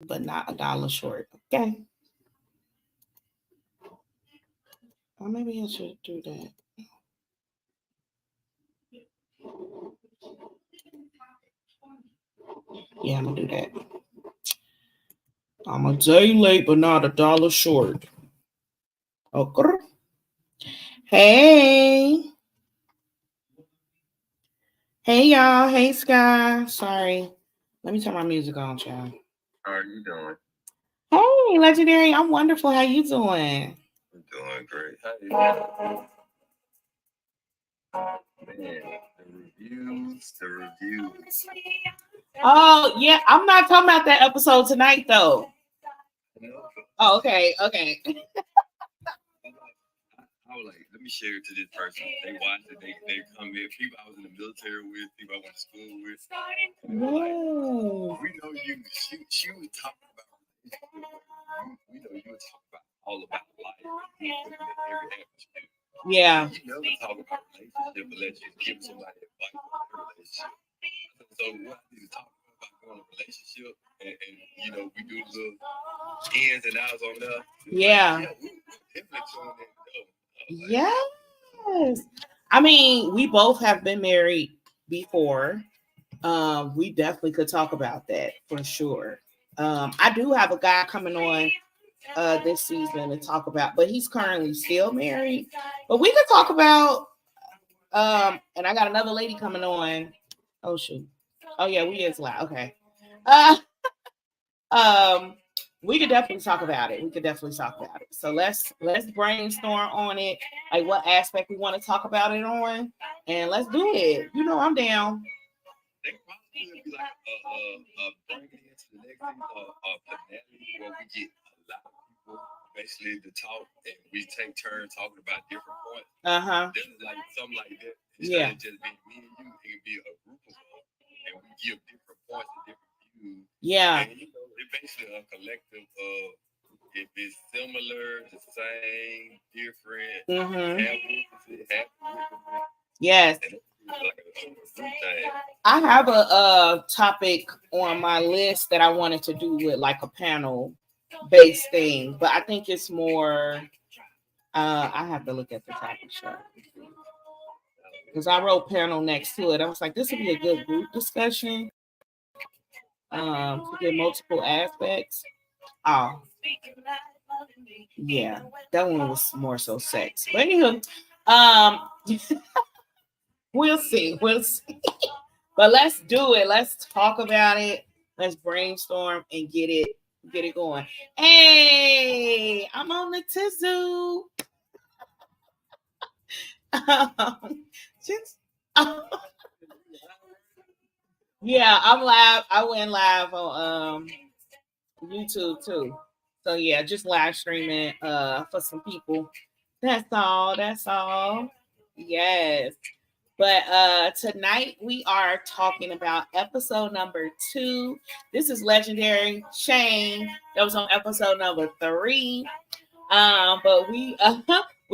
but not $1 short. Okay. Or maybe I should do that. Yeah, I'm gonna do that. I'm a day late, but not $1 short. Okay. Hey. Hey, y'all. Hey, Sky. Sorry. Let me turn my music on, child. How are you doing? Hey, Legendary. I'm wonderful. How you doing? I'm doing great. How you doing? Man, the reviews. Oh, yeah. I'm not talking about that episode tonight, though. Oh, okay. Okay. I was like, let me share it to this person. They watch it. They come in. People I was in the military with, people I went to school with. Whoa. We know you. She was talking about. We know you were talking about all about life. You put it in every atmosphere. Yeah. You never talk about relationship unless you give somebody advice on their relationship. So what I need to talk about going a relationship, and you know we do the little ins and outs on there. Yeah. Like, we definitely tune in though. Yes. I mean, we both have been married before. We definitely could talk about that for sure. I do have a guy coming on this season to talk about, but he's currently still married. But we could talk about and I got another lady coming on. Oh shoot. Oh yeah, we is loud. Okay. Uh um we could definitely talk about it. We could definitely talk about it. So let's brainstorm on it, like what aspect we want to talk about it on, and let's do it. You know I'm down. They probably be like bringing into the next thing a finale where we get a lot of people basically to talk and we take turns talking about different points. Uh-huh. This is like something like that. Yeah. Instead of just being me and you, it can be a group of us and we give different points and different views. Yeah. And you know, it's basically a collective of if it's similar, the same, different, Mm-hmm. have witnesses, have witnesses. Yes. Like a group thing. I have a topic on my list that I wanted to do with like a panel based thing, but I think it's more. I have to look at the topic chart because I wrote panel next to it. I was like, this would be a good group discussion to get multiple aspects. Oh, yeah, that one was more so sex. But anywho, um, we'll see. We'll see. But let's do it. Let's talk about it. Let's brainstorm and get it going. Hey, I'm on the tizoo. Just, yeah, I'm live. I went live on YouTube too. So yeah, just live streaming for some people. That's all. That's all. Yes. But tonight we are talking about episode number 2. This is Legendary Shane. That was on episode number 3. But we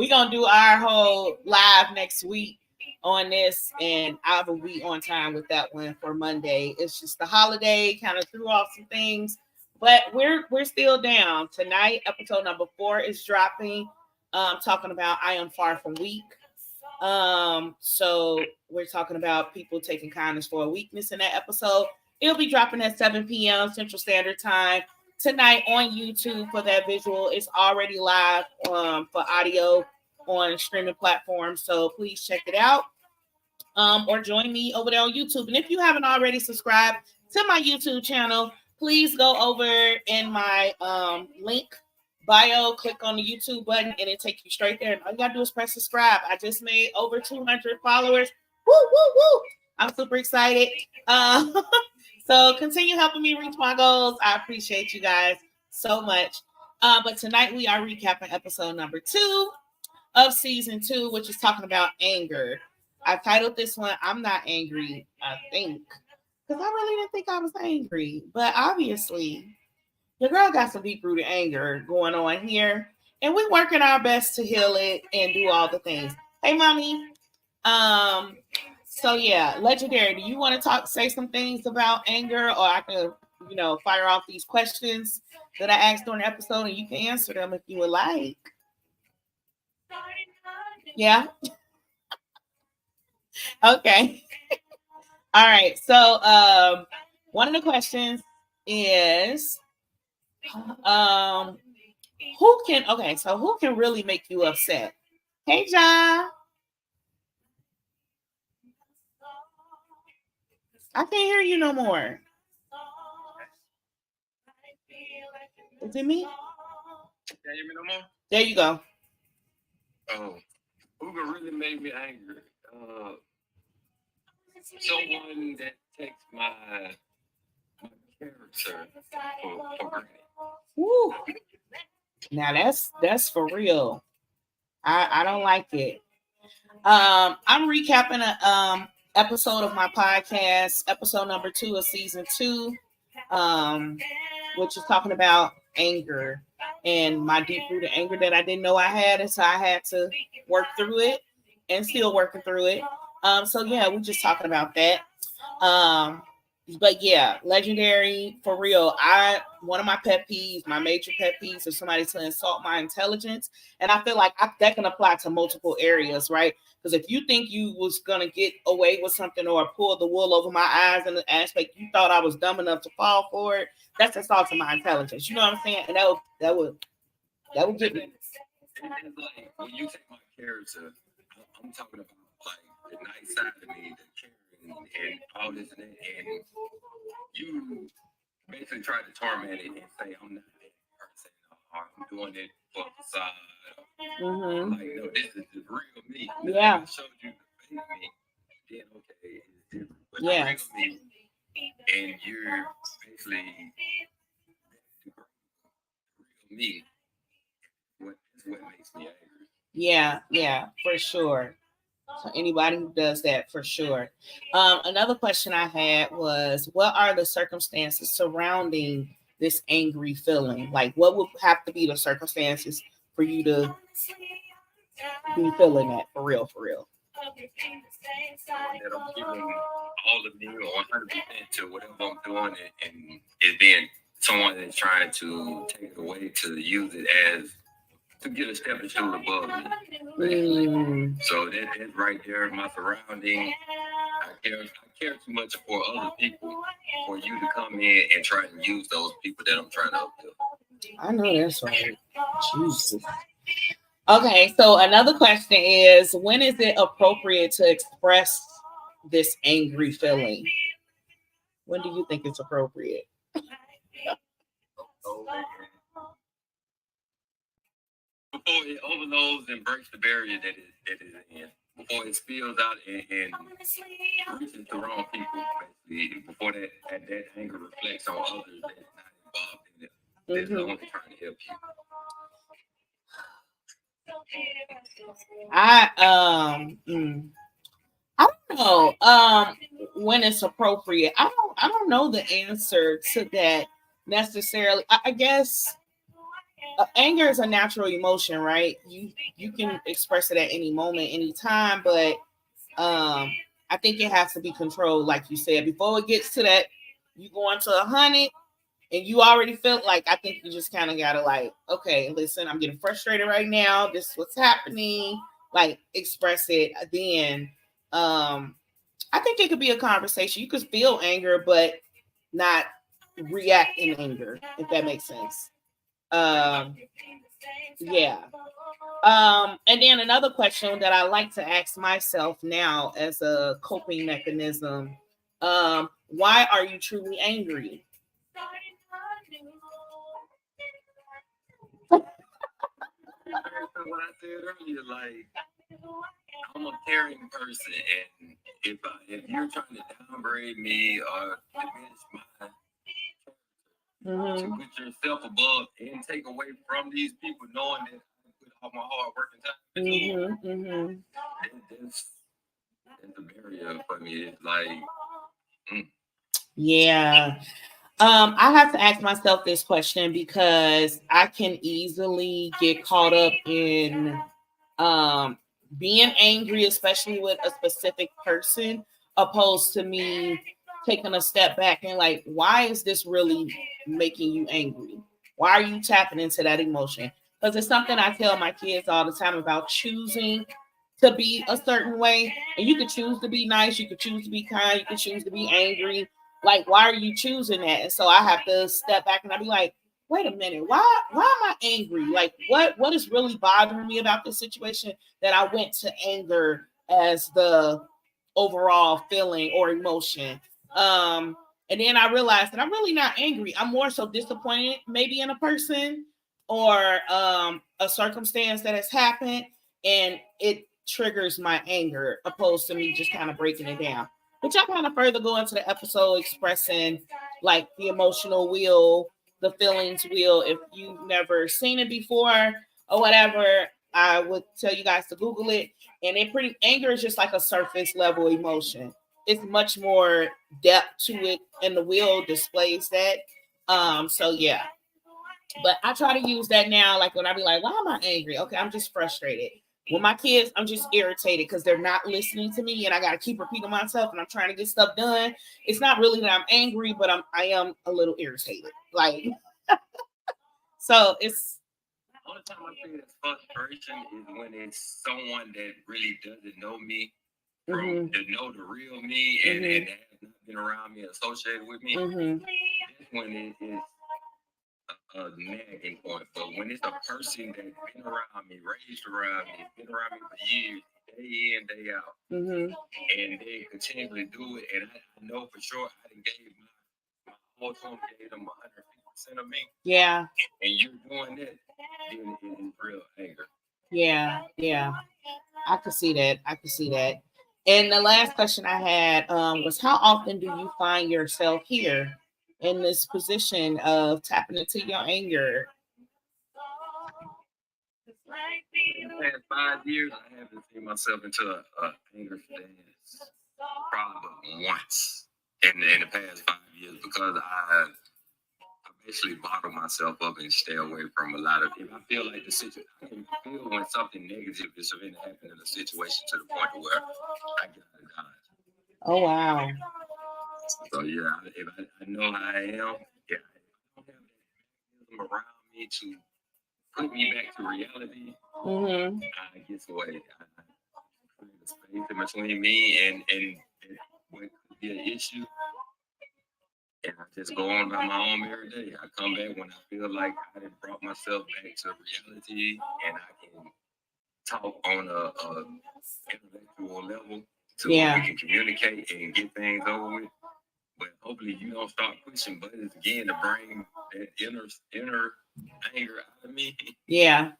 gonna do our whole live next week on this, and I will be on time with that one for Monday. It's just the holiday kind of threw off some things, but we're still down. Tonight, episode number 4 is dropping. Talking about I Am Far From Weak. So we're talking about people taking kindness for a weakness in that episode. It'll be dropping at 7 p.m. Central Standard Time tonight on YouTube for that visual. It's already live for audio on streaming platforms. So please check it out. Or join me over there on YouTube. And if you haven't already subscribed to my YouTube channel, please go over in my link bio, click on the YouTube button, and it takes you straight there. And all you gotta do is press subscribe. I just made over 200 followers. Woo, woo, woo! I'm super excited. So continue helping me reach my goals. I appreciate you guys so much. But tonight we are recapping episode number 2 of season 2, which is talking about anger. I titled this one I'm Not Angry, I think, because I really didn't think I was angry. But obviously, your girl got some deep rooted anger going on here, and we're working our best to heal it and do all the things. Hey, mommy. So yeah, Legendary, do you want to say some things about anger, or I can fire off these questions that I asked during the episode, and you can answer them if you would like. Yeah. Okay. All right. So one of the questions is who can really make you upset? Hey, John. I can't hear you no more. Is it me? Can you hear me no more? There you go. Oh, who can really make me angry? Someone that takes my character for granted. Woo. Now that's for real. I don't like it. I'm recapping a episode of my podcast, episode number 2 of season 2, which is talking about anger and my deep-rooted anger that I didn't know I had, and so I had to work through it and still working through it. So yeah, we're just talking about that. But yeah, legendary for real. One of my pet peeves, my major pet peeves, is somebody to insult my intelligence, and I feel like that can apply to multiple areas, right? Because if you think you was gonna get away with something or pull the wool over my eyes in the aspect you thought I was dumb enough to fall for it, that's insulting my intelligence. You know what I'm saying? And that would get me. It's like when you take my character, I'm talking about like the nice side of me, the caring and all this and that, and you basically try to torment it and say I'm not that person, or I'm doing it for the facade. Mm-hmm. Like, no, this is the real me. Yeah. I showed you the fake me, then okay, it's different. But Yes. the real me, and you're basically the real me. What makes me angry? Yeah, for sure. So anybody who does that, for sure. Another question I had was, what are the circumstances surrounding this angry feeling? Like, what would have to be the circumstances for you to be feeling that for real? That I'm giving all of me or 100% to whatever I'm doing, and it being someone that's trying to take it away to use it as to get a stepping stool above me. So that's right there, my surrounding. I care too much for other people for you to come in and try and use those people that I'm trying to uplift. I know that's right. Jesus. Okay, so another question is, when is it appropriate to express this angry feeling? When do you think it's appropriate? Before it overloads and breaks the barrier that it is in. Before it spills out and reaches the wrong people, basically. Before that anger reflects on others that's not involved in it. That's only trying to help you. I don't know when it's appropriate. I don't know the answer to that necessarily. I guess anger is a natural emotion, right? You can express it at any moment, any time, but I think it has to be controlled, like you said. Before it gets to that, you go into 100 and you already felt like, I think you just kind of gotta like, okay, listen, I'm getting frustrated right now. This is what's happening. Like, express it. Then I think it could be a conversation. You could feel anger, but not react in anger, if that makes sense. Yeah. And then another question that I like to ask myself now as a coping mechanism, why are you truly angry? What I said earlier, like, I'm a caring person, and if you're trying to downgrade me or diminish my to put yourself above and take away from these people, knowing that I put all my hard work and time that's a barrier for me. It's like, yeah. I have to ask myself this question because I can easily get caught up in being angry, especially with a specific person, opposed to me taking a step back and like, why is this really making you angry? Why are you tapping into that emotion? Because it's something I tell my kids all the time about choosing to be a certain way. And you could choose to be nice, you could choose to be kind, you could choose to be angry. Like, why are you choosing that? And so I have to step back and I'll be like, wait a minute, why am I angry? Like, what is really bothering me about this situation that I went to anger as the overall feeling or emotion? And then I realized that I'm really not angry. I'm more so disappointed maybe in a person or a circumstance that has happened, and it triggers my anger opposed to me just kind of breaking it down. Which I kind of further go into the episode expressing like the emotional wheel, the feelings wheel. If you've never seen it before or whatever, I would tell you guys to Google it. And anger is just like a surface level emotion. It's much more depth to it, and the wheel displays that. So yeah. But I try to use that now, like when I be like, why am I angry? Okay, I'm just frustrated. With my kids, I'm just irritated because they're not listening to me, and I gotta keep repeating myself, and I'm trying to get stuff done. It's not really that I'm angry, but I am a little irritated. Like, so it's The only time I feel this frustration is when it's someone that really doesn't know me from to know the real me and has not been around me, associated with me. That's when it is a nagging point. But when it's a person that's been around me, raised around me, been around me for years, day in, day out, and they continually do it, and I know for sure I done gave my whole time, gave them 150% of me. Yeah. And you're doing that, then it is real anger. Yeah. I could see that. And the last question I had was, how often do you find yourself here in this position of tapping into your anger? In the past 5 years, I haven't seen myself into a anger stance probably once in the past 5 years, because I basically bottle myself up and stay away from a lot of people. I feel like the situation, I can feel when something negative is going to happen in a situation to the point where I gotta dodge. Oh wow. So yeah, if I know how I am, yeah, I don't have that mechanism around me to put me back to reality. I get away. I create a space in between me and what could be an issue. And I just go on by my own every day. I come back when I feel like I done brought myself back to reality, and I can talk on a intellectual level so we can communicate and get things over with. But hopefully you don't start pushing buttons again to bring that inner anger out of me. Yeah.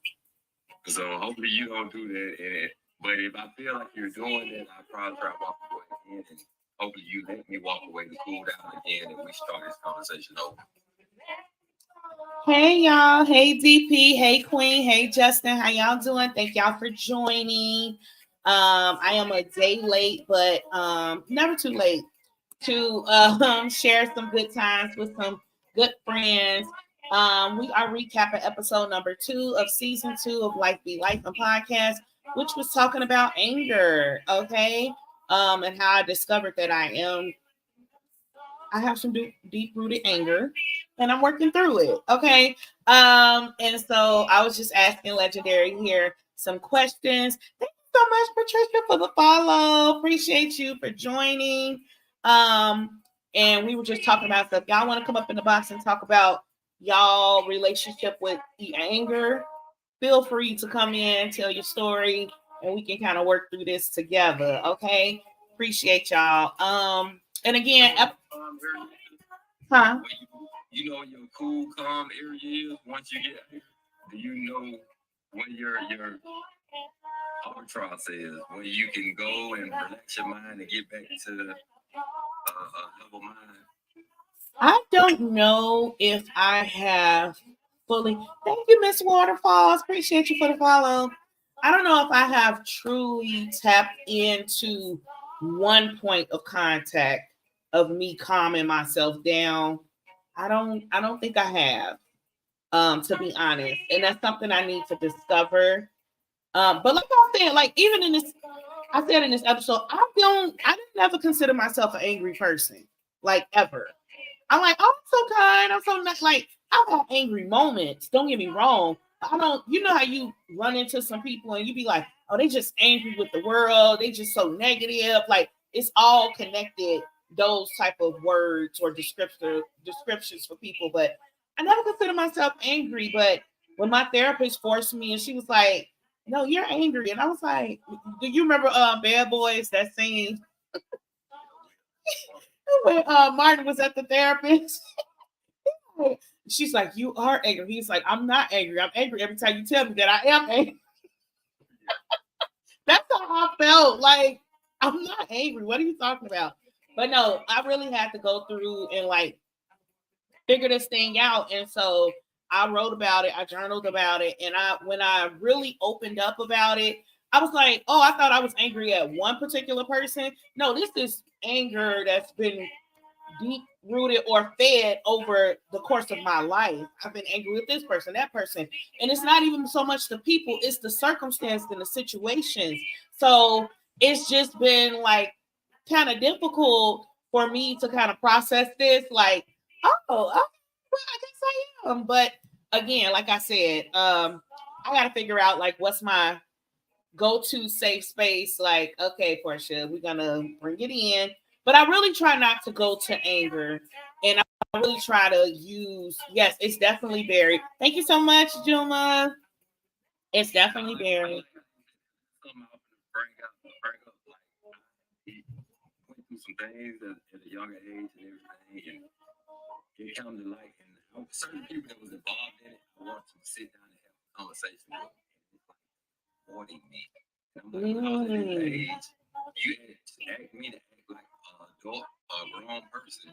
So hopefully you don't do that. But if I feel like you're doing that, I probably try to walk away again, and hopefully you let me walk away to cool down again, and we start this conversation over. Hey y'all, hey DP, hey Queen, hey Justin, how y'all doing? Thank y'all for joining. I am a day late, but never too late to share some good times with some good friends. We are recapping episode number 2 of season 2 of Life Be Life and podcast, which was talking about anger, okay? And how I discovered that I have some deep rooted anger, and I'm working through it. Okay. And so I was just asking Legendary here some questions. Thank you so much, Patricia, for the follow. Appreciate you for joining. And we were just talking about stuff. Y'all want to come up in the box and talk about y'all relationship with the anger? Feel free to come in, tell your story, and we can kind of work through this together. Okay. Appreciate y'all. And again, You know your cool, calm area is once you get here? Do you know when your albatross is, where you can go and relax your mind and get back to a level mind? I don't know if I have fully. Thank you, Miss Waterfalls. Appreciate you for the follow. I don't know if I have truly tapped into one point of contact of me calming myself down. I don't think I have, to be honest. And that's something I need to discover. But like I said, like even in this, I said in this episode, I didn't ever consider myself an angry person. like ever. I'm like, oh, I'm so kind. I'm so nice. Like, I've had angry moments. Don't get me wrong. I don't, you know how you run into some people and you be like, oh, they just angry with the world. They just so negative. Like, it's all connected, those type of words or descriptions for people. But I never consider myself angry. But when my therapist forced me and she was like, no, you're angry. And I was like, do you remember Bad Boys, that scene when Martin was at the therapist? She's like, you are angry. He's like, I'm not angry. I'm angry every time you tell me that I am angry. That's how I felt. Like, I'm not angry. What are you talking about? But no, I really had to go through and like figure this thing out. And so I wrote about it. I journaled about it. And when I really opened up about it, I was like, oh, I thought I was angry at one particular person. No, this is anger that's been deep rooted or fed over the course of my life. I've been angry with this person, that person. And it's not even so much the people, it's the circumstance and the situations. So it's just been like kind of difficult for me to kind of process this. Like, well, I guess I am. But again, like I said, I got to figure out like what's my go-to safe space. Like, okay, Portia, we're gonna bring it in. But I really try not to go to anger. And I really try to use, yes, it's definitely Barry. Thank you so much, Juma. It's definitely Barry. Went through some things at a younger age and everything, and it come to light. And certain people that was involved in it, I want to sit down and have a conversation with them. It's like warning me. And I'm like, when I was at this age, you asked me to act like an adult, a grown person,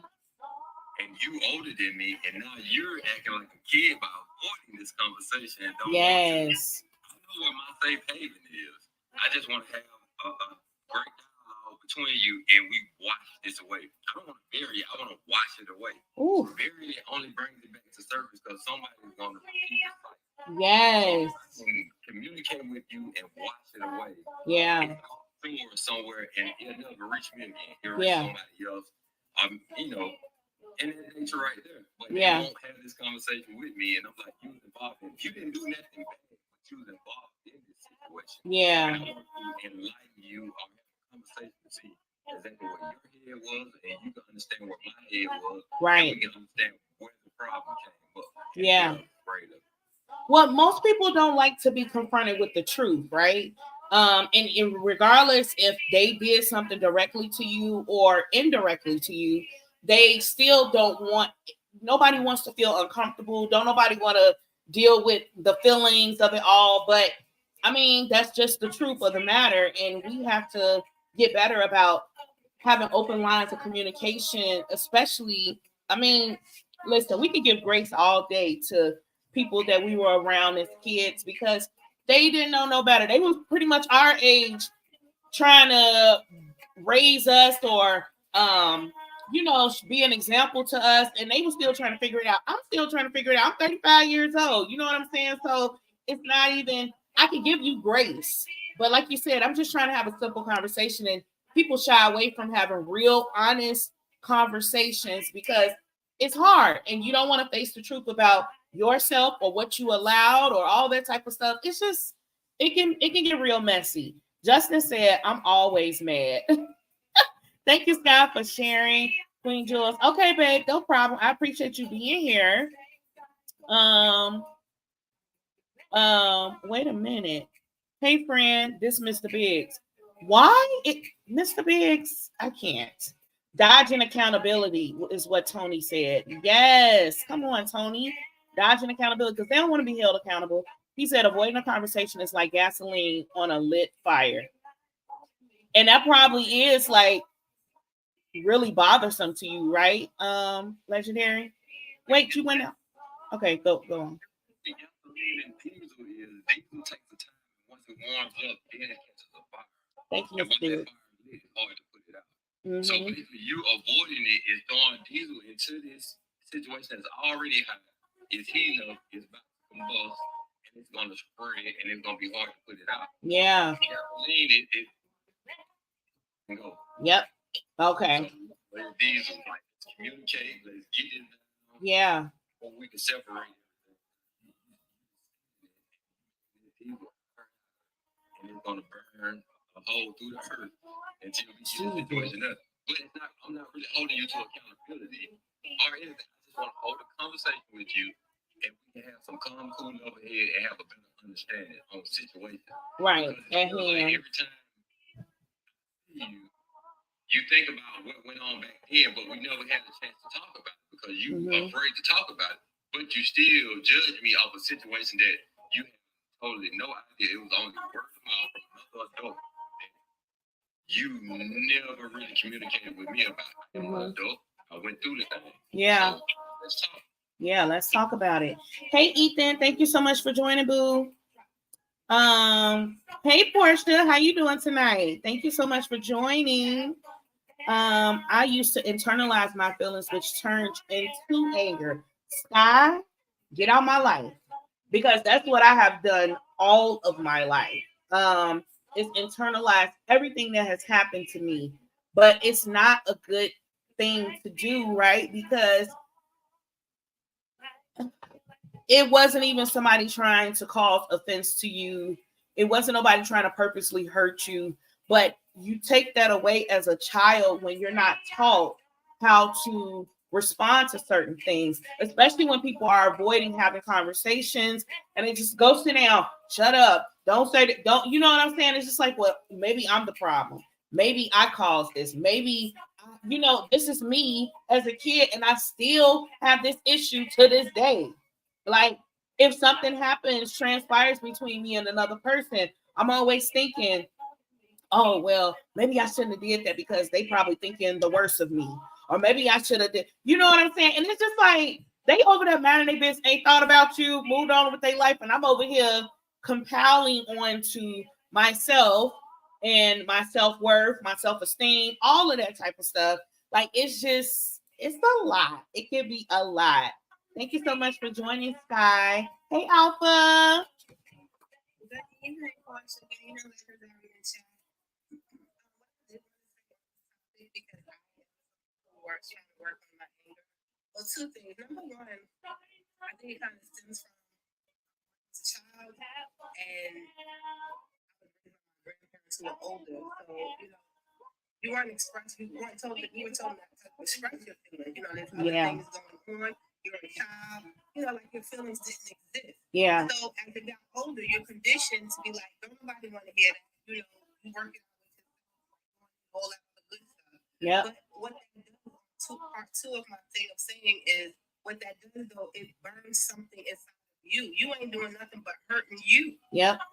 and you older than me, and now you're acting like a kid by avoiding this conversation. And don't Yes. I know what my safe haven is. I just want to have a great dialogue between you, and we wash this away. I don't want to bury it. I want to wash it away. Ooh. Bury it only brings it back to surface because somebody's going to repeat the cycle. Yes. And communicate with you and wash it away. Yeah. Somewhere, and it'll never reach me again. It'll reach somebody else. You know, and that nature right there. But they won't have this conversation with me, and I'm like, you was involved in it. You didn't do nothing bad, but you was involved in this situation. Yeah. And I want to enlighten you or have a conversation to see exactly what your head was, and you can understand what my head was. Right. And we can understand where the problem came up. Yeah. Well, most people don't like to be confronted with the truth, right? And regardless if they did something directly to you or indirectly to you, they still don't want, nobody wants to feel uncomfortable. Don't nobody want to deal with the feelings of it all. But I mean, that's just the truth of the matter. And we have to get better about having open lines of communication, especially, I mean, listen, we could give grace all day to people that we were around as kids because they didn't know no better. They was pretty much our age trying to raise us or be an example to us, and they were still trying to figure it out. I'm still trying to figure it out. I'm 35 years old. You know what I'm saying? So it's not even, I can give you grace. But like you said, I'm just trying to have a simple conversation, and people shy away from having real, honest conversations because it's hard and you don't want to face the truth about yourself or what you allowed or all that type of stuff. It's just, it can get real messy. Justin said, I'm always mad. Thank you, Scott, for sharing, Queen Jules. Okay, babe, no problem. I appreciate you being here. Wait a minute. Hey, friend, this Mr. Biggs. Why Mr. Biggs? I can't. Dodging accountability is what Tony said. Yes, come on, Tony. Dodging accountability because they don't want to be held accountable. He said avoiding a conversation is like gasoline on a lit fire. And that probably is like really bothersome to you, right? Legendary. Wait, you went out. Okay, go on. The gasoline and diesel is diesel takes the time. Once it warms up, then it catches a fire. Thank you, and once that fire lit, it's hard to put it out. Mm-hmm. So basically, you avoiding it is throwing diesel into this situation that's already hot. It's heating up, it's about to combust, and it's going to spread, and it's going to be hard to put it out. Yeah. Gasoline, it can go. Yep. Okay. So, diesel, like communicate. Let's get it down. Yeah. Or we can separate people, and it's gonna burn a hole through the earth until we get the situation up. But it's not. I'm not really holding you to accountability or anything. I just want to hold a conversation with you, and we can have some calm, cool over here and have a better understanding on the situation. Right. Like every time you think about what went on back then, but we never had a chance to talk about it because you were afraid to talk about it. But you still judge me off a situation that you had totally no idea. It was only word of mouth from another adult that you never really communicated with me about. I'm an adult. I went through the thing. Yeah. So, let's talk. Yeah, let's talk about it. Hey, Ethan, thank you so much for joining, boo. Hey, Portia, how you doing tonight? Thank you so much for joining. I used to internalize my feelings, which turned into anger. Sky, get out my life, because that's what I have done all of my life. Is internalize everything that has happened to me, but it's not a good thing to do, right? Because it wasn't even somebody trying to cause offense to you. It wasn't nobody trying to purposely hurt you, but you take that away as a child when you're not taught how to respond to certain things, especially when people are avoiding having conversations and they just go sit down, shut up, don't say that, don't, you know what I'm saying? It's just like, well, maybe I'm the problem. Maybe I caused this. Maybe, this is me as a kid and I still have this issue to this day. Like, if something happens, transpires between me and another person, I'm always thinking, oh, well, maybe I shouldn't have did that because they probably thinking the worst of me. Or maybe I should have did, you know what I'm saying? And it's just like, they over there minding their business, ain't thought about you, moved on with their life. And I'm over here compiling onto myself and my self-worth, my self-esteem, all of that type of stuff. Like, it's a lot. It can be a lot. Thank you so much for joining, Sky. Hey, Alpha. Good evening, Portia. Good evening, because trying to work on my anger. Well, two things. Number one, I think it kind of stems from as a child, and I was raised by my grandparents who were older, so you weren't expressing, you were told not to express your feelings. There's other things going on. You're a child. Like your feelings didn't exist. Yeah. So as it got older, you're conditioned to be like, don't nobody want to hear that. You working out with all that other good stuff. Yeah. But what that does, part two of my thing of saying is, what that does though, it burns something inside of you. You ain't doing nothing but hurting you. Yep.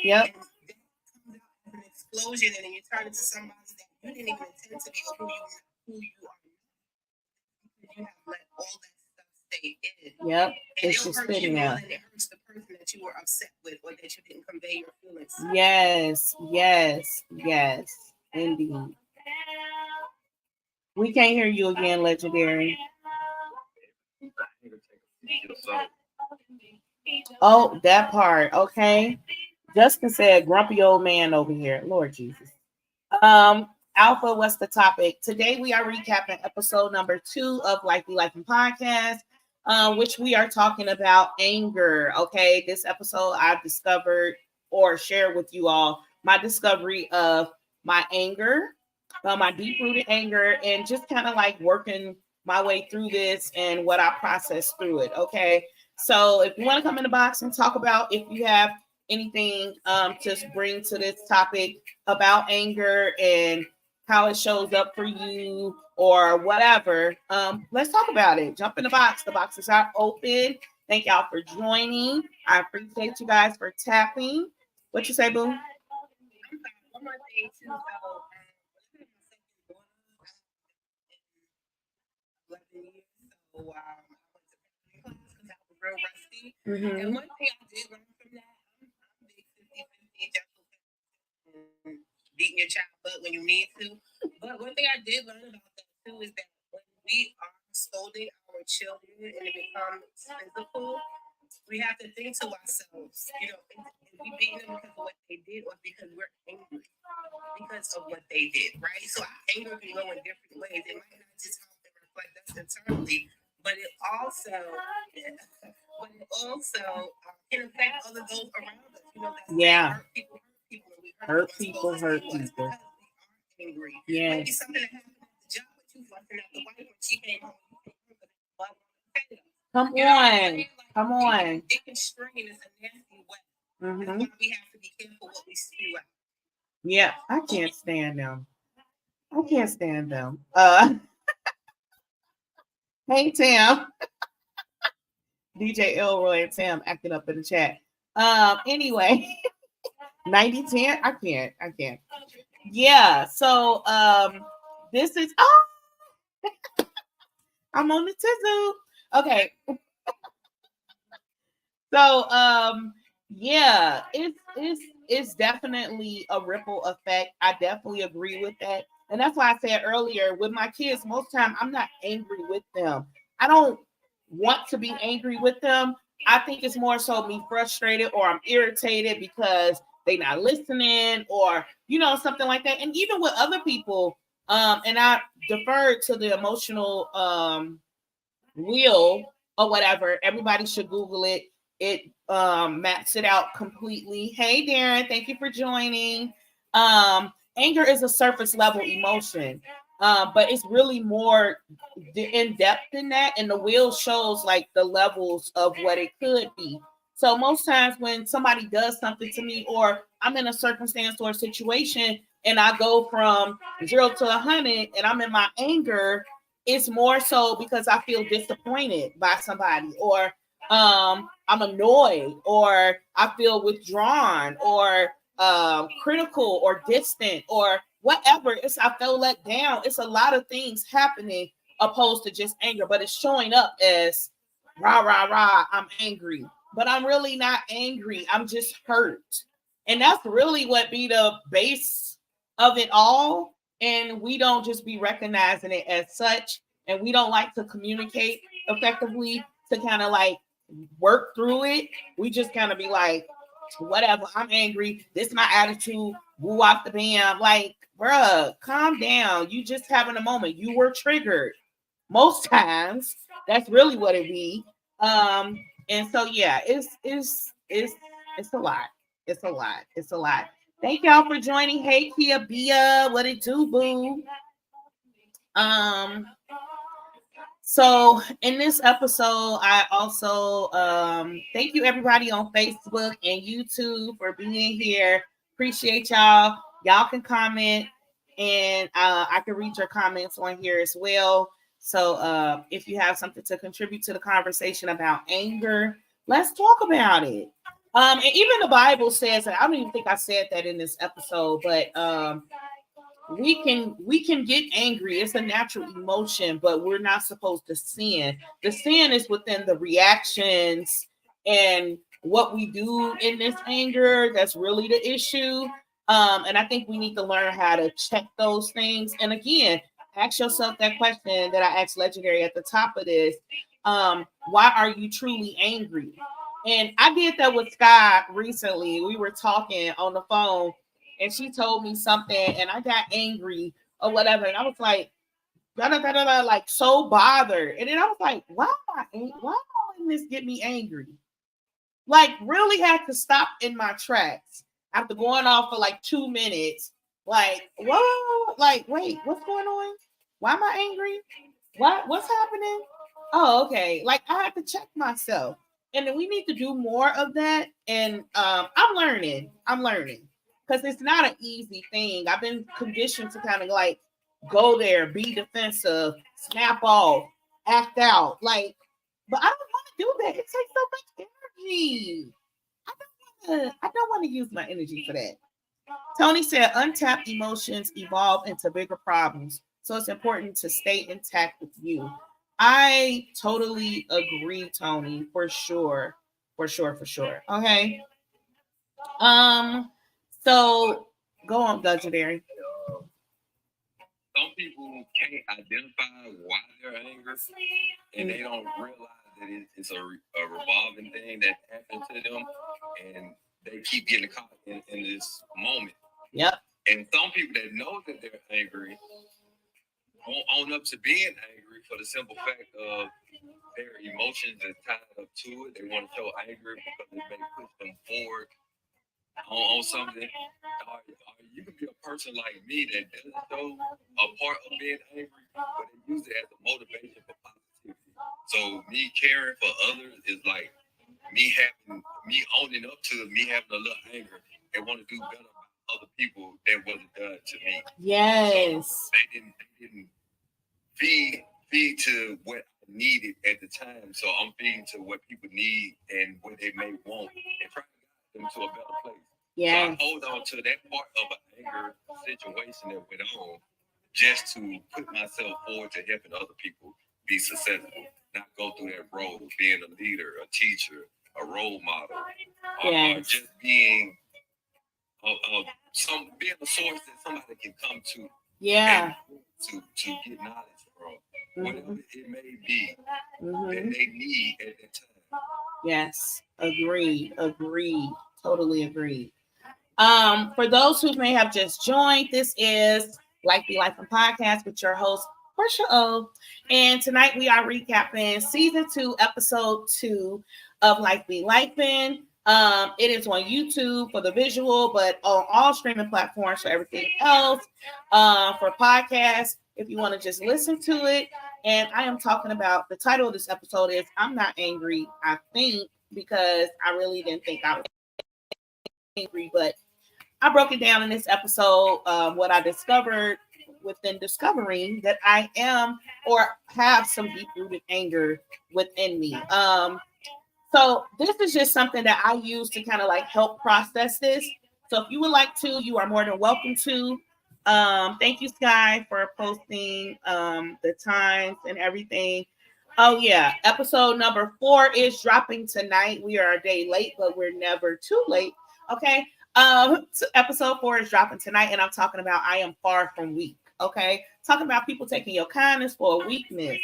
Yep. And that comes out as an explosion, and then you turn into somebody that you didn't even intend to be, or who you are. Because you have let all that stuff stay in. Yep. And it's just hurt you sitting more there. than it hurts the person that you were upset with, or that you didn't convey your feelings. Yes. Indeed. We can't hear you again, Legendary. Oh, that part. Okay. Justin said, grumpy old man over here. Lord Jesus. Alpha, what's the topic? Today we are recapping episode number 2 of Likely Life and Podcast, which we are talking about anger. Okay. This episode I've discovered or shared with you all my discovery of my anger, my deep-rooted anger, and just kind of like working my way through this and what I processed through it. Okay. So if you want to come in the box and talk about if you have anything to bring to this topic about anger and how it shows up for you or whatever, let's talk about it. Jump in the box. The boxes are open. Thank y'all for joining. I appreciate you guys for tapping. What you say, boo? One more thing too. So, 11 years. So, I went to class because I was real rusty. Mm-hmm. And one thing I did learn from that, I'm big 50-50, beating your child butt when you need to. But one thing I did learn about that too is that when we are scolding our children and it becomes physical, we have to think to ourselves, if we beating them because of what they did or because we're angry because of what they did, right? So our anger can go in different ways. It might not just help like that's internally, but it also can affect other those around us. You know, that's Yeah. hurt people, and we Hurt people. people. Because we are angry. Yeah. Maybe something that happened at the job with you, fucking at the wife when she came home. Come You know what I'm on. saying? Like, Come on. It can strain us a nasty way. Mm-hmm. That's why we have to be careful what we spew out. Yeah, I can't stand them. I can't stand them. Hey Tim. DJ Elroy and Tim acting up in the chat. Anyway, 90-10. I can't. Yeah, so this is I'm on the tizoo. Okay. So yeah, it's definitely a ripple effect. I definitely agree with that. And that's why I said earlier with my kids, most time I'm not angry with them. I don't want to be angry with them. I think it's more so me frustrated or I'm irritated because they not listening or something like that. And even with other people, and I deferred to the emotional wheel or whatever. Everybody should Google it. It maps it out completely. Hey Darren, thank you for joining. Anger is a surface level emotion, but it's really more in depth than that. And the wheel shows like the levels of what it could be. So most times when somebody does something to me, or I'm in a circumstance or a situation, and I go from 0 to 100, and I'm in my anger, it's more so because I feel disappointed by somebody, or I'm annoyed, or I feel withdrawn, or critical, or distant, or whatever. I feel let down. It's a lot of things happening opposed to just anger, but it's showing up as rah, rah, rah, I'm angry. But I'm really not angry. I'm just hurt. And that's really what be the base of it all. And we don't just be recognizing it as such. And we don't like to communicate effectively to kind of like work through it. We just kind of be like, whatever, I'm angry. This is my attitude. Woo off the bam. Like, bruh, calm down. You just having a moment. You were triggered. Most times, that's really what it be. And so yeah, it's a lot. It's a lot. Thank y'all for joining. Hey Kia Bia, what it do, boo? So in this episode, I also thank you everybody on Facebook and YouTube for being here. Appreciate y'all. Y'all can comment, and I can read your comments on here as well. So if you have something to contribute to the conversation about anger, let's talk about it. And even the Bible says that. I don't even think I said that in this episode, but we can get angry. It's a natural emotion, but we're not supposed to sin. The sin is within the reactions and what we do in this anger. That's really the issue. And I think we need to learn how to check those things. And again, ask yourself that question that I asked Legendary at the top of this. Why are you truly angry? And I did that with Scott recently. We were talking on the phone, and she told me something, and I got angry or whatever, and I was like, like so bothered. And then I was like, why all this get me angry? Like, really had to stop in my tracks after going off for like 2 minutes. Like, whoa, like, wait, what's going on? Why am I angry? What's happening? Oh, okay. Like, I have to check myself. And then we need to do more of that. And I'm learning. Because it's not an easy thing. I've been conditioned to kind of like go there, be defensive, snap off, act out. Like, but I don't want to do that. It takes so much energy. I don't want to use my energy for that. Tony said untapped emotions evolve into bigger problems. So it's important to stay intact with you. I totally agree, Tony, for sure. Okay. So go on, Legendary. Some people can't identify why they're angry, and they don't realize that it's a revolving thing that happened to them, and they keep getting caught in this moment. Yep. And some people that know that they're angry won't own up to being angry for the simple fact of their emotions is tied up to it. They want to show anger because it may push them forward on something. Or you can be a person like me that doesn't show a part of being angry, but they use it as a motivation for positivity. So me caring for others is like me owning up to me having a little anger and want to do better by other people that wasn't done to me. Yes. So they didn't feed to what I needed at the time. So I'm feeding to what people need and what they may want and trying to guide them to a better place. Yes. So I hold on to that part of an anger situation that went on just to put myself forward to helping other people be successful, not go through that role, being a leader, a teacher, a role model, or just being being a source that somebody can come to. Yeah. To get knowledge from, whatever it may be that they need at that time. Yes. Agreed. Totally agreed. For those who may have just joined, this is Like the Life and Podcast with your host, Portia O. And tonight we are recapping season 2, episode 2 of Like the Life In. It is on YouTube for the visual, but on all streaming platforms for everything else. For podcasts, if you want to just listen to it. And I am talking about, the title of this episode is I'm Not Angry, I Think, because I really didn't think I was angry, but I broke it down in this episode, what I discovered within discovering that I am or have some deep-rooted anger within me. So this is just something that I use to kind of like help process this. So if you would like to, you are more than welcome to. Thank you, Sky, for posting the times and everything. Oh yeah, episode number 4 is dropping tonight. We are a day late, but we're never too late. Okay. So episode 4 is dropping tonight, and I'm talking about I am far from weak. Okay, talking about people taking your kindness for a weakness.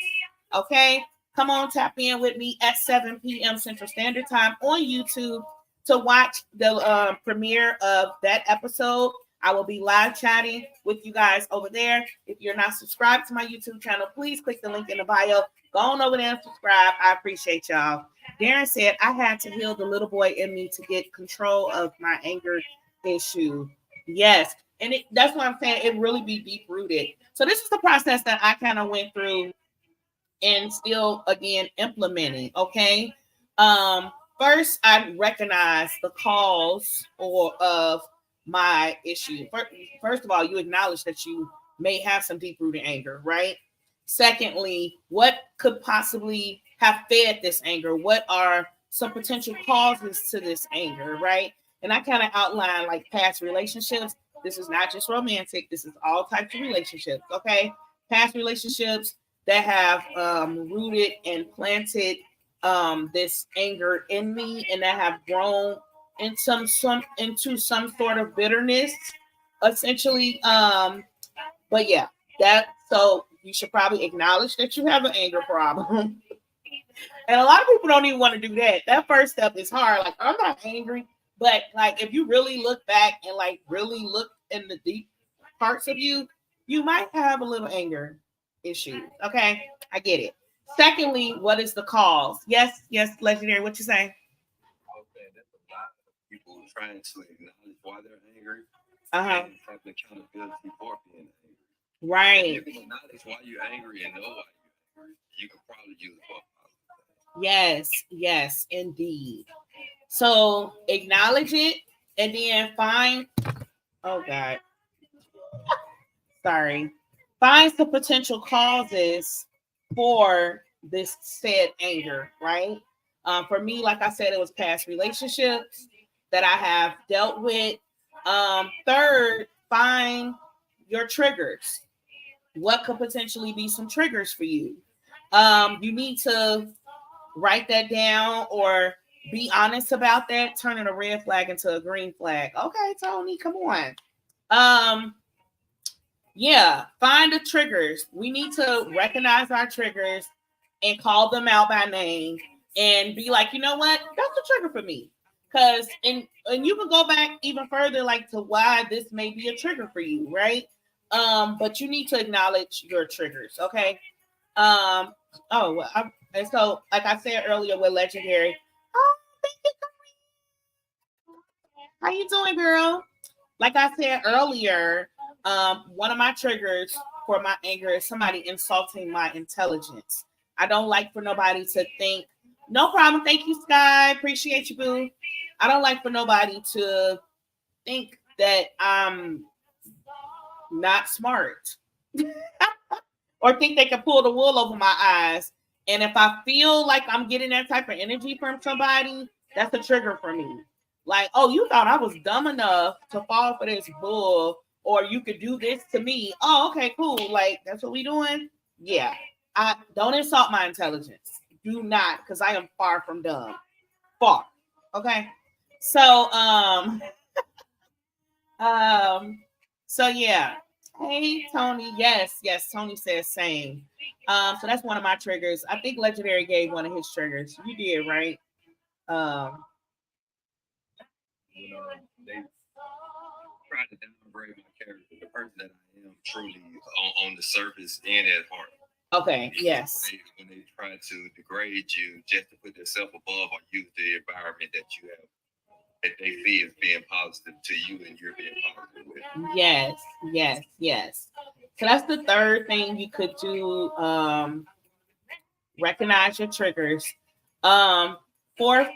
Okay, come on, tap in with me at 7 p.m. Central Standard Time on YouTube to watch the premiere of that episode. I will be live chatting with you guys over there. If you're not subscribed to my YouTube channel, please click the link in the bio. Go on over there and subscribe. I appreciate y'all. Darren said, I had to heal the little boy in me to get control of my anger issue. Yes. And that's what I'm saying. It really be deep rooted. So this is the process that I kind of went through and still, again, implementing. Okay. First, I recognize the cause of my issue. First of all, you acknowledge that you may have some deep rooted anger, right? Secondly, what could possibly have fed this anger? What are some potential causes to this anger, right? And I kind of outline like past relationships. This is not just romantic. This is all types of relationships, okay? Past relationships that have rooted and planted this anger in me, and that have grown in into some sort of bitterness, essentially. But yeah, so you should probably acknowledge that you have an anger problem. And a lot of people don't even want to do that. That first step is hard. Like, I'm not angry, but like if you really look back and like really look in the deep parts of you, you might have a little anger issue. Okay, I get it. Secondly, what is the cause? Yes, Legendary, what you saying? Okay, that's a lot of people trying to acknowledge why they're angry And have accountability for being angry. Right. If you can acknowledge why you're angry and know why you're angry, you can probably use it for a positive thing. Yes, indeed. So acknowledge it and then find find some potential causes for this said anger, right? For me, like I said, it was past relationships that I have dealt with. Third, find your triggers. What could potentially be some triggers for you? You need to write that down or be honest about that, turning a red flag into a green flag. Okay, Tony, come on. Yeah, find the triggers. We need to recognize our triggers and call them out by name and be like, you know what? That's a trigger for me. Because and you can go back even further, like to why this may be a trigger for you, right? But you need to acknowledge your triggers, okay? Oh, well, and so like I said earlier with Legendary. Oh, thank you. How you doing, girl? Like I said earlier, one of my triggers for my anger is somebody insulting my intelligence. I don't like for nobody to think, no problem, thank you, Sky. Appreciate you, boo. I don't like for nobody to think that I'm not smart or think they can pull the wool over my eyes. And if I feel like I'm getting that type of energy from somebody, that's a trigger for me. Like, oh, you thought I was dumb enough to fall for this bull, or you could do this to me. Oh, okay, cool. Like, that's what we doing? Yeah. I don't insult my intelligence. Do not, because I am far from dumb. Far. Okay. So, so yeah. Hey, Tony. Yes, Tony says same. So that's one of my triggers. I think Legendary gave one of his triggers. You did, right? They try to downgrade my character, the person that I am truly on the surface and at heart. Okay, yes. When they try to degrade you just to put themselves above or use the environment that you have, that they see as being positive to you and you're being positive with. Yes. So that's the third thing you could do. Recognize your triggers. Fourth,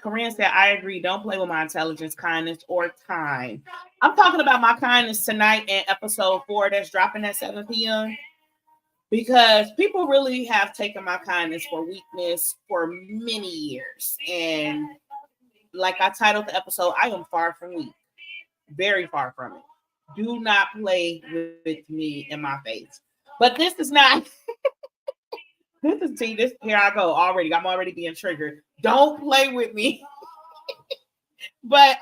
Corinne said, I agree. Don't play with my intelligence, kindness, or time. I'm talking about my kindness tonight in episode 4 that's dropping at 7 p.m. Because people really have taken my kindness for weakness for many years. And like I titled the episode, I am far from weak. Very far from it. Do not play with me in my face. But this is not... This here I go already. I'm already being triggered. Don't play with me. But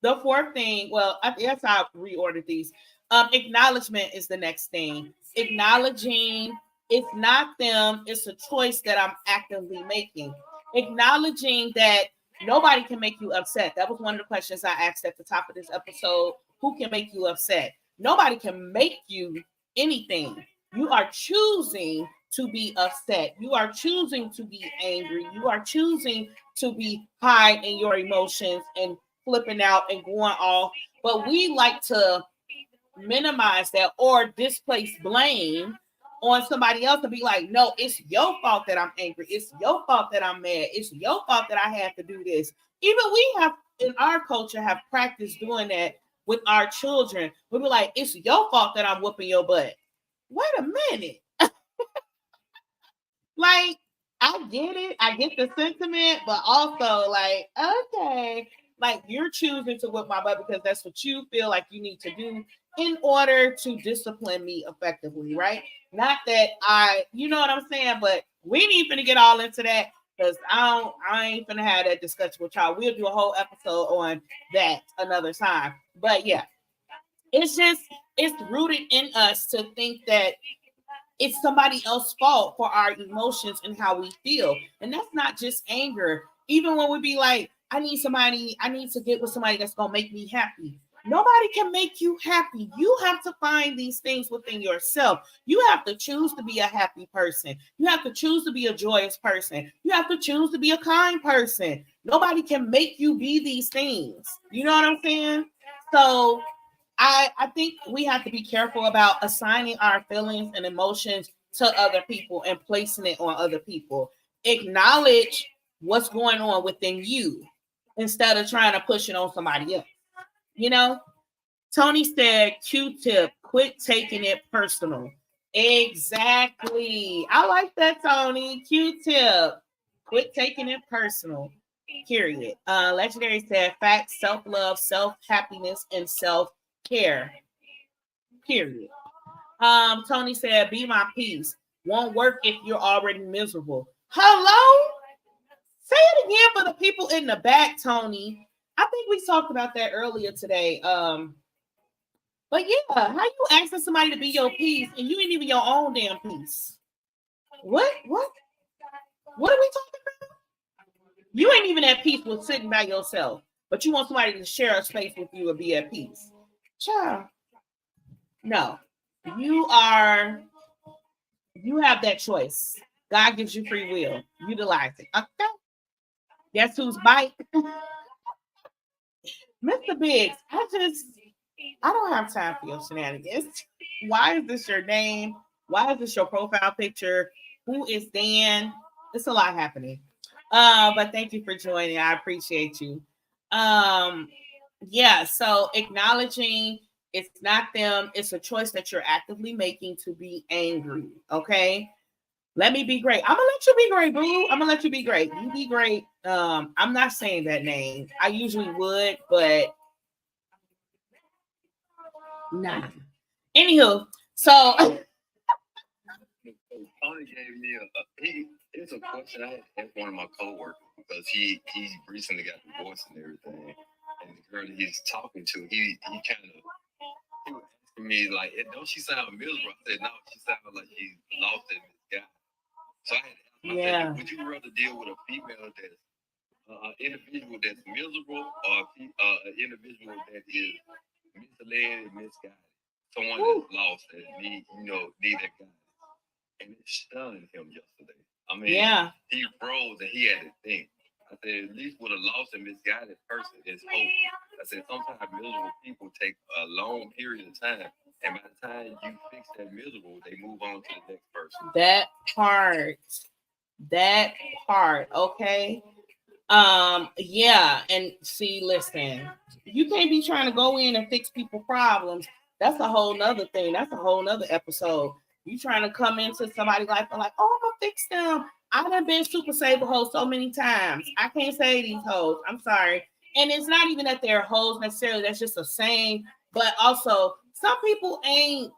the fourth thing, well, I guess I reordered these. Acknowledgement is the next thing. Acknowledging it's not them, it's a choice that I'm actively making. Acknowledging that nobody can make you upset. That was one of the questions I asked at the top of this episode. Who can make you upset? Nobody can make you anything. You are choosing to be upset. You are choosing to be angry. You are choosing to be high in your emotions and flipping out and going off. But we like to minimize that or displace blame on somebody else and be like, no, it's your fault that I'm angry. It's your fault that I'm mad. It's your fault that I have to do this. Even we have in our culture have practiced doing that with our children. We'll be like, it's your fault that I'm whooping your butt. Wait a minute. Like, I get it. I get the sentiment, but also like, okay, like you're choosing to whip my butt because that's what you feel like you need to do in order to discipline me effectively, right? Not that you know what I'm saying, but we ain't finna get all into that because I ain't finna have that discussion with y'all. We'll do a whole episode on that another time. But yeah, it's rooted in us to think that it's somebody else's fault for our emotions and how we feel. And that's not just anger. Even when we be like, I need to get with somebody that's going to make me happy. Nobody can make you happy. You have to find these things within yourself. You have to choose to be a happy person. You have to choose to be a joyous person. You have to choose to be a kind person. Nobody can make you be these things. You know what I'm saying? So I think we have to be careful about assigning our feelings and emotions to other people and placing it on other people. Acknowledge what's going on within you instead of trying to push it on somebody else. You know, Tony said, Q-tip, quit taking it personal. Exactly. I like that, Tony. Q-tip, quit taking it personal. Period. Legendary said, facts, self-love, self-happiness, and self-care. Period. Tony said, be my peace. Won't work if you're already miserable. Hello? Say it again for the people in the back, Tony. I think we talked about that earlier today. But yeah, how you asking somebody to be your peace and you ain't even your own damn peace? What are we talking about? You ain't even at peace with sitting by yourself, but you want somebody to share a space with you and be at peace. Child. No. You are You have that choice. God gives you free will. Utilize it. Okay. Guess who's bite? Mr. Biggs, I don't have time for your shenanigans. Why is this your name? Why is this your profile picture? Who is Dan? It's a lot happening. But thank you for joining. I appreciate you. Yeah, so acknowledging it's not them, it's a choice that you're actively making to be angry. Okay. Let me be great. I'm gonna let you be great, boo. I'm gonna let you be great. You be great. I'm not saying that name. I usually would, but nah. Anywho, so Tony gave me it's a question I had to ask one of my coworkers because he recently got divorced and everything, and the girl that he's talking to, he was asking me like, don't she sound miserable? I said no, she sounded like she lost it in this guy. So I had to ask myself, would you rather deal with a female that's an individual that's miserable or an individual that is misled and misguided? Someone that's lost that need that guy. And it stunned him yesterday. I mean, he froze and he had to think. I said, at least with a lost and misguided person, there's hope. I said, sometimes miserable people take a long period of time, and by the time you fix that miserable, they move on to the next person. That part, okay. Yeah, and see, listen, you can't be trying to go in and fix people's problems. That's a whole nother thing. That's a whole nother episode. You trying to come into somebody's life and like, oh, I'm gonna fix them. I done been super saver hoes so many times. I can't say these hoes. I'm sorry. And it's not even that they're hoes necessarily. That's just a saying. But also, some people ain't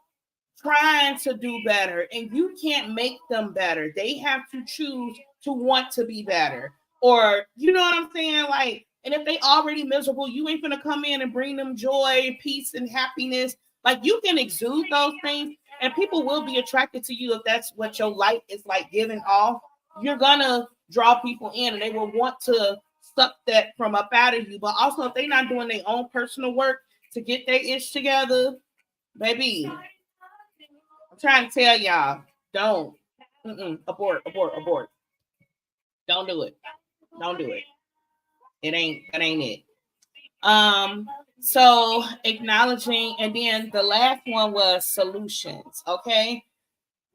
trying to do better, and you can't make them better. They have to choose to want to be better. Or, you know what I'm saying? Like, and if they already miserable, you ain't gonna come in and bring them joy, peace, and happiness. Like, you can exude those things, and people will be attracted to you if that's what your light is like giving off. You're gonna draw people in, and they will want to suck that from up out of you. But also, if they're not doing their own personal work to get their ish together, baby, I'm trying to tell y'all, don't abort. Don't do it. Don't do it. That ain't it. So acknowledging, and then the last one was solutions. Okay.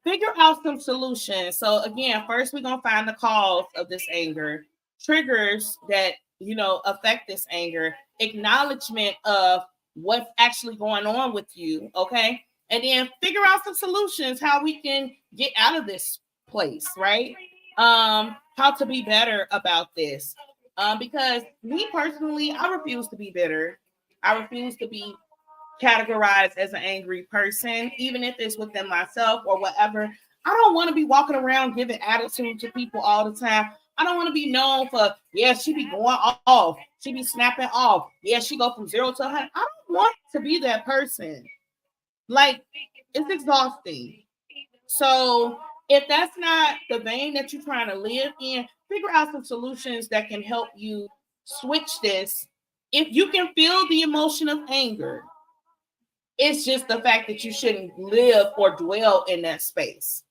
Figure out some solutions. So again, first we're gonna find the cause of this anger, triggers that affect this anger, acknowledgement of what's actually going on with you. Okay. And then figure out some solutions, how we can get out of this place, right? How to be better about this. Because me personally, I refuse to be bitter. I refuse to be categorized as an angry person, even if it's within myself or whatever. I don't want to be walking around giving attitude to people all the time. I don't want to be known for, she be going off. She be snapping off. She go from 0 to 100. I don't want to be that person. Like, it's exhausting. So if that's not the vein that you're trying to live in, figure out some solutions that can help you switch this. If you can feel the emotion of anger, it's just the fact that you shouldn't live or dwell in that space.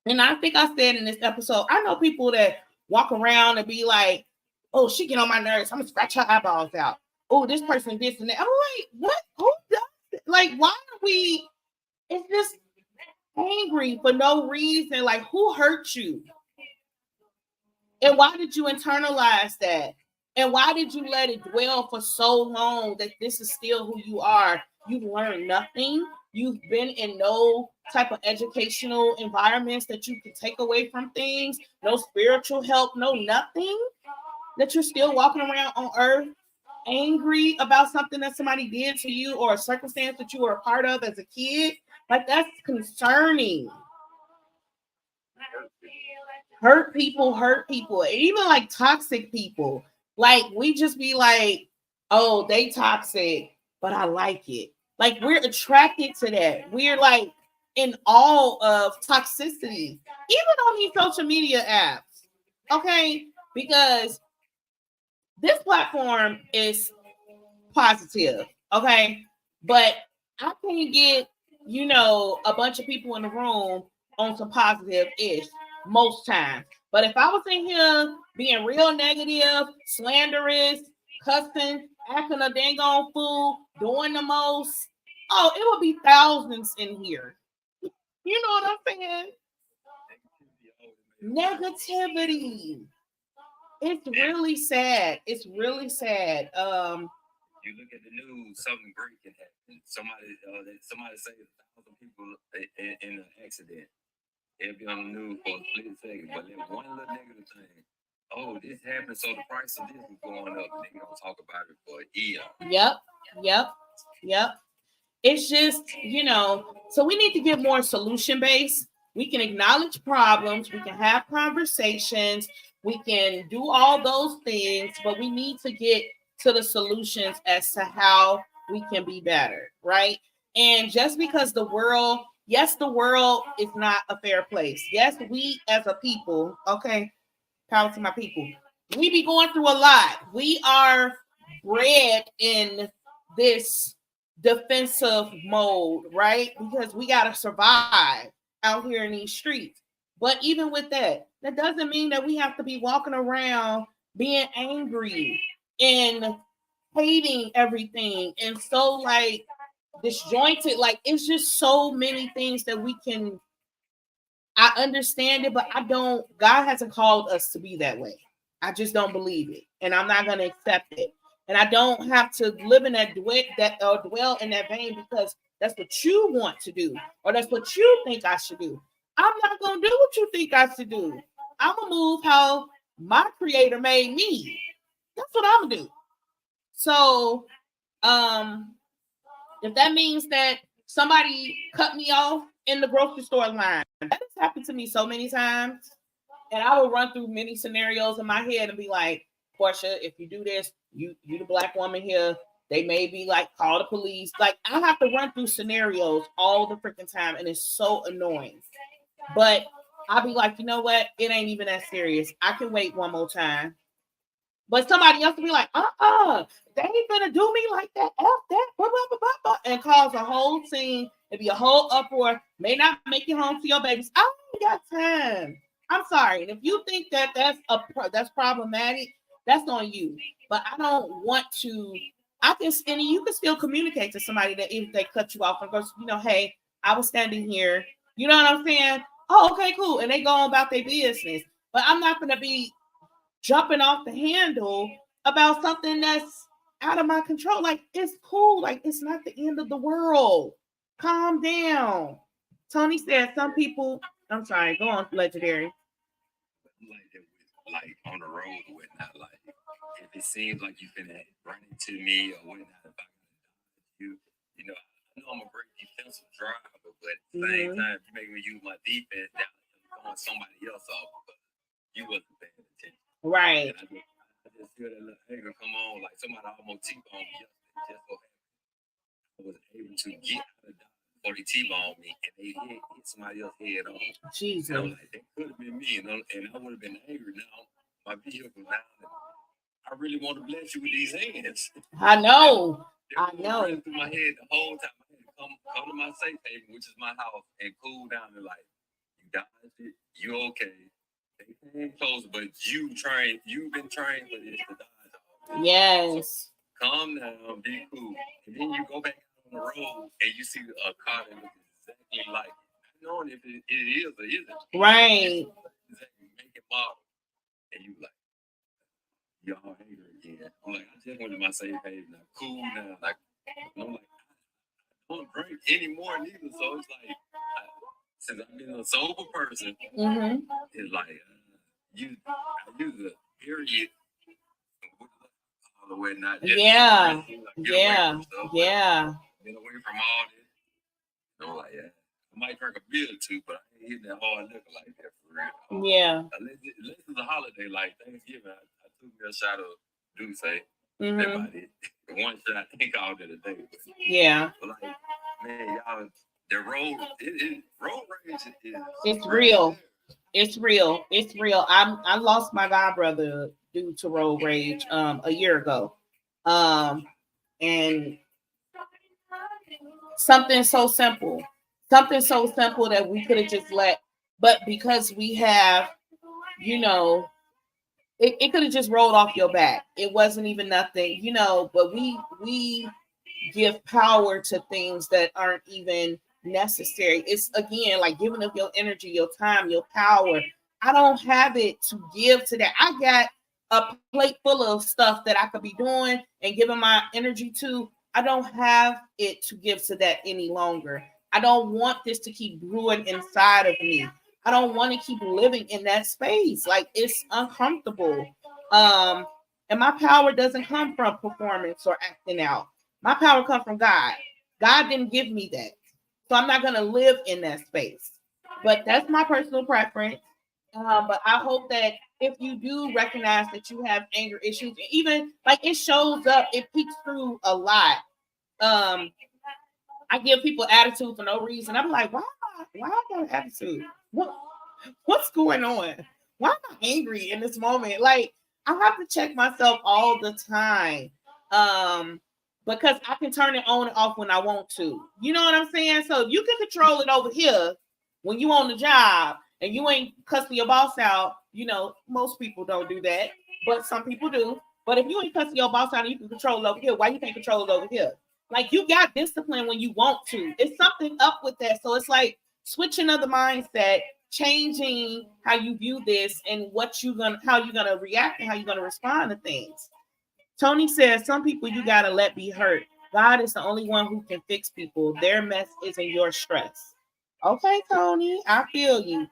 And I think I said in this episode, I know people that walk around and be like, oh, she get on my nerves. I'm going to scratch her eyeballs out. Oh, this person, this and that. I'm like, what? Who does it? Like, why are we? It's just angry for no reason. Like, who hurt you? And why did you internalize that? And why did you let it dwell for so long that this is still who you are? You've learned nothing. You've been in no type of educational environments that you can take away from things. No spiritual help, no nothing. That you're still walking around on earth angry about something that somebody did to you or a circumstance that you were a part of as a kid. Like, that's concerning. Hurt people. Even like toxic people. Like, we just be like, oh, they toxic, but I like it. Like, we're attracted to that. We're like in awe of toxicity, even on these social media apps. Okay, because this platform is positive. Okay, but I can get a bunch of people in the room on some positive-ish most times. But if I was in here being real negative, slanderous, cussing, acting a dang on fool, doing the most, oh, it would be thousands in here. You know what I'm saying? Negativity. It's really sad. It's really sad. You look at the news, something great can happen. Somebody saved 1,000 people in an accident. It'll be on the news for a split second, but then one little negative thing. Oh, this happened, so the price of this is going up. They gonna talk about it for eons. Yep. It's just, so we need to get more solution based. We can acknowledge problems. We can have conversations. We can do all those things, but we need to get to the solutions as to how we can be better, right? And just because the world is not a fair place. Yes, we as a people, okay, power to my people, we be going through a lot. We are bred in this defensive mode, right? Because we got to survive out here in these streets. But even with that doesn't mean that we have to be walking around being angry and hating everything and so like disjointed. Like it's just so many things that we can. I understand it, but I don't. God hasn't called us to be that way. I just don't believe it, and I'm not going to accept it. And I don't have to live in that dwell in that vein because that's what you want to do, or that's what you think I should do. I'm not going to do what you think I should do. I'm going to move how my creator made me. That's what I'm going to do. So, if that means that somebody cut me off in the grocery store line, that has happened to me so many times. And I will run through many scenarios in my head and be like, Portia, if you do this, you the black woman here, they may be like, call the police. Like, I have to run through scenarios all the freaking time, and it's so annoying. But I'll be like, you know what? It ain't even that serious. I can wait one more time. But somebody else will be like, they ain't gonna do me like that. F that, blah, blah, blah, blah, and cause a whole scene. It'd be a whole uproar. May not make it home to your babies. I ain't got time. I'm sorry. And if you think that that's problematic, that's on you. But I don't want to. And you can still communicate to somebody that if they cut you off and goes, hey, I was standing here. You know what I'm saying? Oh, okay, cool. And they go about their business. But I'm not gonna be jumping off the handle about something that's out of my control. Like, it's cool. Like, it's not the end of the world. Calm down. Tony said some people, I'm sorry, go on, Legendary. Like on the road or whatnot, like if it seems like you're finna run into me or whatnot, if I I know I'm a great defensive driver, but at the same time, you make me use my defense down throwing somebody else off because you wasn't paying attention. Right. And I just feel that little anger come on, like somebody almost T-boned me yesterday. Just so I was able to get out of dodge before they T-boned me, and they hit somebody else's head on. Jesus. And I was like, that could have been me, and I would have been angry. Now my vehicle down, and I really want to bless you with these hands. I know. Running through my head the whole time. I had to come to my safe haven, which is my house, and cool down and like, you dodged it, you okay. They came close, but you've been trained for this to dodge. Yes. So calm down, be cool. And then you go back on the road and you see a car that looks exactly like it. Not knowing if it is or isn't. Right. Exactly, make it model. And you like, y'all angry again. I'm like, I just went to my safe haven now. Cool now. Like, I'm like, I don't drink anymore neither. So it's like, since I've been a sober person, it's like, I use the period or whatnot. Yeah. Yeah. Been away from all this. I'm like, yeah. I might drink a beer or two, but I ain't hitting that hard liquor like that for real. Yeah. Unless it's a holiday like Thanksgiving, I took me a shot of Douce. That's about it. One shot, I think all day today. Yeah. But like, man, y'all, the road rage is it's real. It's real. It's real. I lost my godbrother due to road rage a year ago. And something so simple that we could have just let But because we have, it could have just rolled off your back. It wasn't even nothing, but we give power to things that aren't even necessary. It's again like giving up your energy, your time, your power. I don't have it to give to that. I got a plate full of stuff that I could be doing and giving my energy to. I don't have it to give to that any longer. I don't want this to keep brewing inside of me. I don't want to keep living in that space. Like it's uncomfortable. And my power doesn't come from performance or acting out. My power comes from God. God didn't give me that. So I'm not going to live in that space. But that's my personal preference. But I hope that if you do recognize that you have anger issues, even like it shows up, it peeks through a lot. I give people attitude for no reason. I'm like, why I got an attitude? What's going on? Why am I angry in this moment? Like, I have to check myself all the time. Because I can turn it on and off when I want to. You know what I'm saying? So you can control it over here when you on the job and you ain't cussing your boss out. Most people don't do that, but some people do. But if you ain't cussing your boss out and you can control it over here, why you can't control it over here? Like you got discipline when you want to. It's something up with that. So it's like switching of the mindset, changing how you view this and how you're gonna react and how you're gonna respond to things. Tony says some people you gotta let be hurt. God is the only one who can fix people. Their mess isn't your stress. Okay, Tony, I feel you.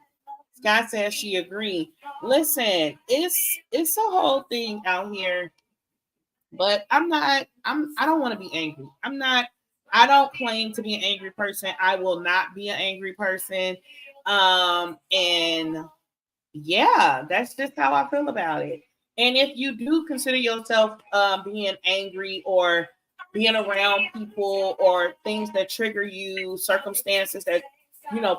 Scott says she agreed. Listen, it's a whole thing out here. But I don't want to be angry. I don't claim to be an angry person. I will not be an angry person. And yeah, that's just how I feel about it. And if you do consider yourself being angry or being around people or things that trigger you, circumstances that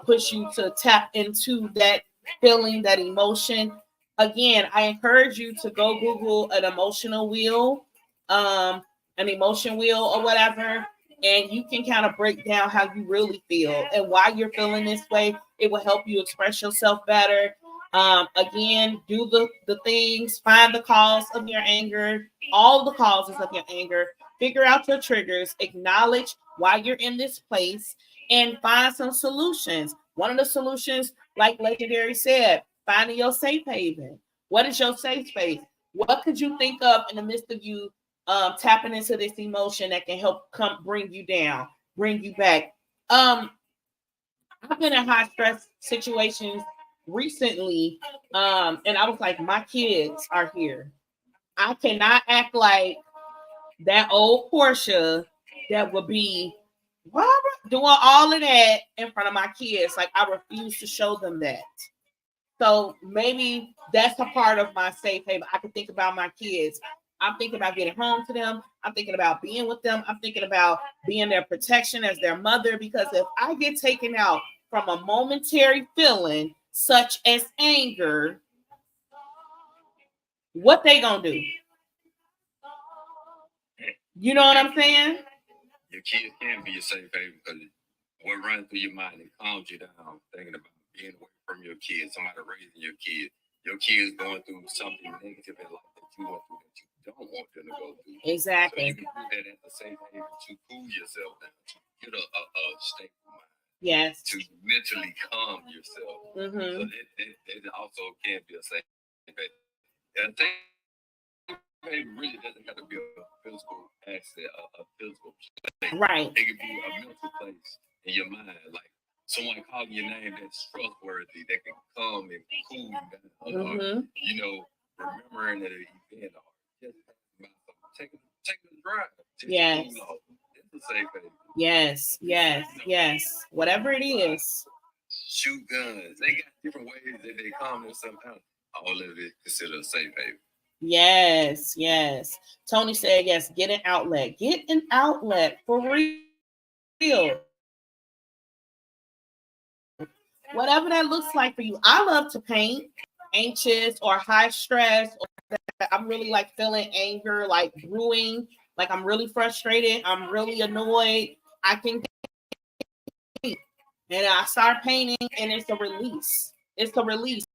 push you to tap into that feeling, that emotion, again, I encourage you to go Google an emotional wheel, an emotion wheel or whatever, and you can kind of break down how you really feel and why you're feeling this way. It will help you express yourself better. Again, do the things, find the cause of your anger, all the causes of your anger, figure out your triggers, acknowledge why you're in this place, and find some solutions. One of the solutions, like Legendary said, finding your safe haven. What is your safe space? What could you think of in the midst of you tapping into this emotion that can help bring you down, bring you back? I've been in high stress situations recently, and I was like, my kids are here. I cannot act like that old Portia that would be doing all of that in front of my kids. Like I refuse to show them that. So maybe that's a part of my safe haven. I can think about my kids. I'm thinking about getting home to them. I'm thinking about being with them. I'm thinking about being their protection as their mother. Because if I get taken out from a momentary feeling such as anger, what they gonna do? You know what I'm saying? Your kids can be your safe haven because what runs through your mind, it calms you down thinking about being away from your kids, somebody raising your kids. Your kids going through something negative in life that you went through that you don't want them to go through. Exactly. So you can do that at the safe haven to cool yourself down, to get a stable mind. Yes. To mentally calm yourself. Mm-hmm. So that also can be a safe haven. And I think it really doesn't have to be a physical asset, a physical place. Right. It could be a mental place in your mind, like someone calling your name that's trustworthy, that can calm and cool you down. Mm-hmm. Remembering an event or just taking a drive. Yes. It's a safe haven. Yes. Whatever it is. Shoot guns. They got different ways that they calm themselves down. All of it considered a safe haven. Yes. Tony said, yes, get an outlet. Get an outlet for real. Whatever that looks like for you. I love to paint, anxious or high stress. Or I'm really like feeling anger, like brewing, like I'm really frustrated. I'm really annoyed. I can paint. And I start painting and it's a release. it's a release.